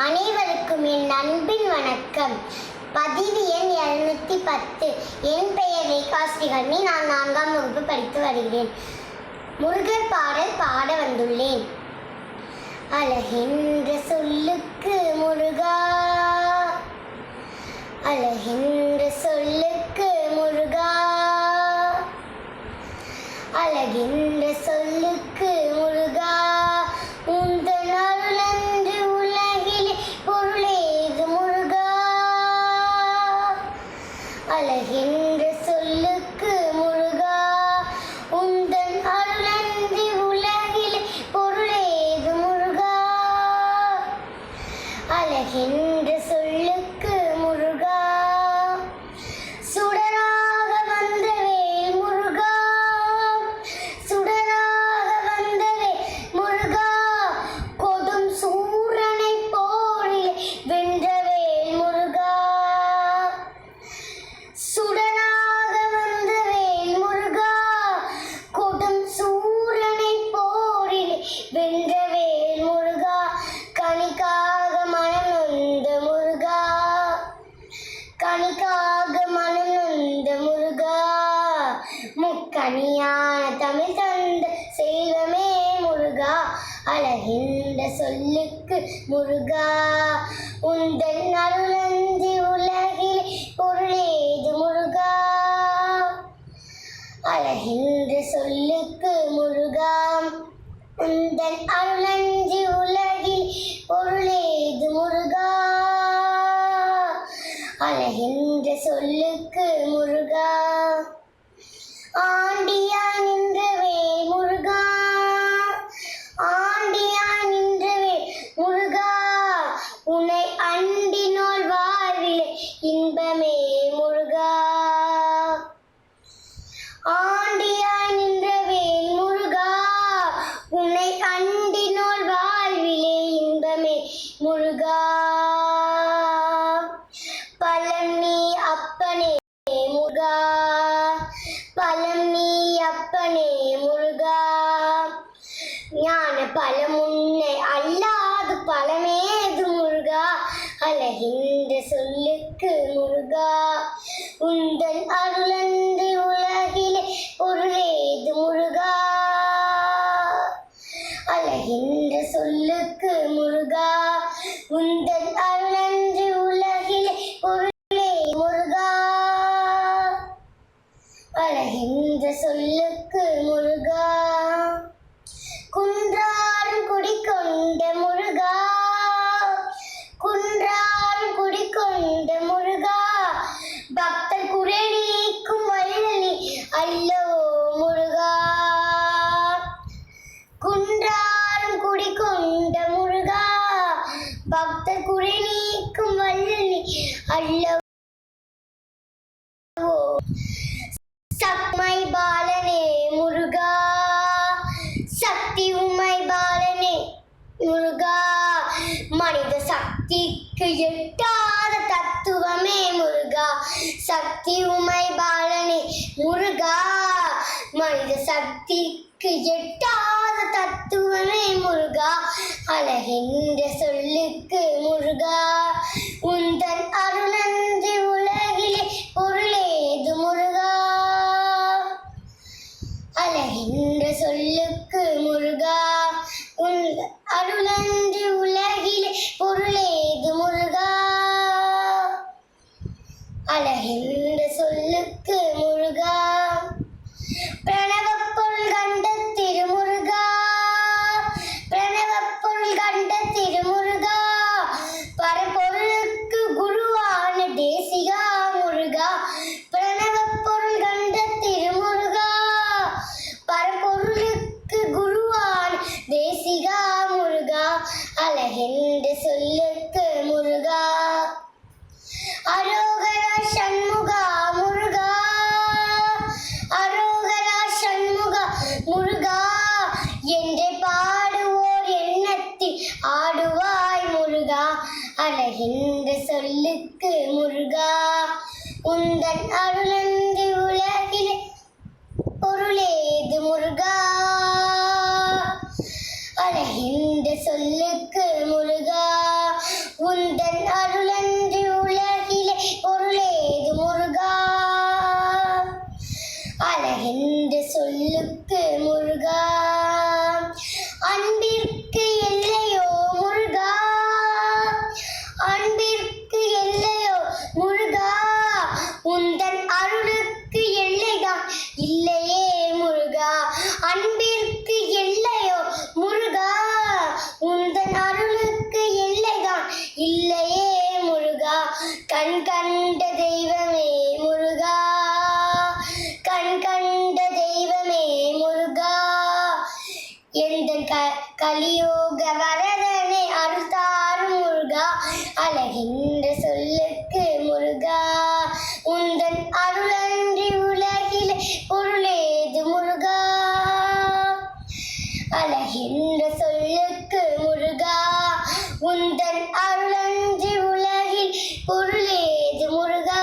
அனைவருக்கும் என் அன்பின் வணக்கம். பதிவு எண் 210. என் பெயர் ரேகா ஸ்ரீகர்ணி. நான் 4ஆம் வகுப்பு படித்து வருகிறேன். முருகர் பாடல் பாட வந்துள்ளேன். அழகென்ற சொல்லுக்கு முருகா, அழகென்ற சொல்லுக்கு முருகா, அழகென்ற சொல்லுக்கு முருகா, உந்தன் அருளன்று உலகிலே பொருளேது முருகா. அழகென்ற சொல்லுக்கு முருகா, உந்தன் அருளன்று உலகிலே பொருளேது முருகா. அழகென்ற சொல்லுக்கு முருகா, சுடராக வந்தவேல் முருகா, சுடராக வந்தவேல் முருகா, கொடும் சூரனை போரிலே வென்றவேல் முருகா. சுடராக வந்தவேல் முருகா, கொடும் சூரனை போரிலே வென்றவேல் முருகா. கனிக்காக மனம் நொந்த முருகா, கனிக்காக மனம் நொந்த முருகா, முக்கனியான தமிழ் தந்த செல்வமே முருகா. அழகென்ற சொல்லுக்கு முருகா, உந்தன் அருளன்றி உலகிலே பொருளேது முருகா. அழகென்ற சொல்லுக்கு முருகா, உந்தன் அருளன்றி உலகில் பொருளேது முருகா. அழகென்ற சொல்லுக்கு முருகா, ஆண்டியாய் நின்றவேல் முருகா, ஆண்டியாய் நின்றவேல் முருகா, உன்னை அண்டினோர் வாழ்விலே இன்பமே முருகா. ஆண்டியாய் நின்றவேல் முருகா, உன்னை அண்டினோர் வாழ்விலே இன்பமே முருகா. பலம் நீ அப்பனே முருகா, பலம் நீ அப்பனே முருகா, ஞான பலம் உன்னை அல்லாது பலமேது முருகா. அழகென்ற சொல்லுக்கு முருகா, உந்தன் அருளன்றி உலகிலே பொருளேது முருகா. அழகென்ற சொல்லுக்கு முருகா, உந்தன் அருளன்றி உலகிலே பொருளே முருகா. அழகென்ற சொல்லுக்கு முருகா, குன்றாரும் குடிகொண்ட முருகா, குன்றாரும் குடிகொண்ட முருகா, பக்தர் குறை நீக்கும் வள்ளி அல்லவோ முருகா. குன்றாரும் குடிகொண்ட முருகா, பக்தர் குறை நீக்கும் வள்ளி அல்லவோ. சக்மை பாலனே முருகா, சக்தி உமை பாலனே முருகா, மனித சக்திக்கு எட்டாத தத்துவமே முருகா. சக்தி உமை பாலனே முருகா, மனித சக்திக்கு எட்டாத தத்துவமே முருகா. அழகென்ற சொல்லுக்கு முருகா, உந்தன் அருளன்றி உலகிலே பொருளேது முருகா. அழகென்ற சொல்லுக்கு முருகா, உந்தன் அருளன்றி உலகிலே பொருளேது முருகா. அழகென்ற சொல்லுக்கு முருகா, பிரணவப் பொருள் கண்ட திருமுருகா, பிரணவப் பொருள் கண்ட திருமுருகா, பரம்பொருளுக்கு குருவான தேசிகா முருகா. பிரணவப் பொருள் கண்ட திருமுருகா, பரம்பொருளுக்கு குருவான தேசிகா முருகா. அழகென்ற சொல்லுக்கு முருகா, அரோகரா சண்முகா முருகா, அரோகரா சண்முகா முருகா, என்றே பாடுவோர் எண்ணத்தில் ஆடுவாய் முருகா. அழகென்ற சொல்லுக்கு முருகா, உந்தன் அருளன்றி உலகிலே பொருளேது முருகா. அழகென்ற சொல்லுக்கு முருகா, இல்லையே முருகா, கண் கண்ட தெய்வமே முருகா, கண் கண்ட தெய்வமே முருகா, எந்த கலியோக வரதனை அருள்தாரும் முருகா, அழகின்ற சொல்லுக்கு முருகா, உந்தன் அருளன்றி உலகிலே பொருளேது முருகா, அழகின்ற சொல்லுக்கு முருகா, உந்தன் அருளன்றி உலகில் பொருளேது முருகா.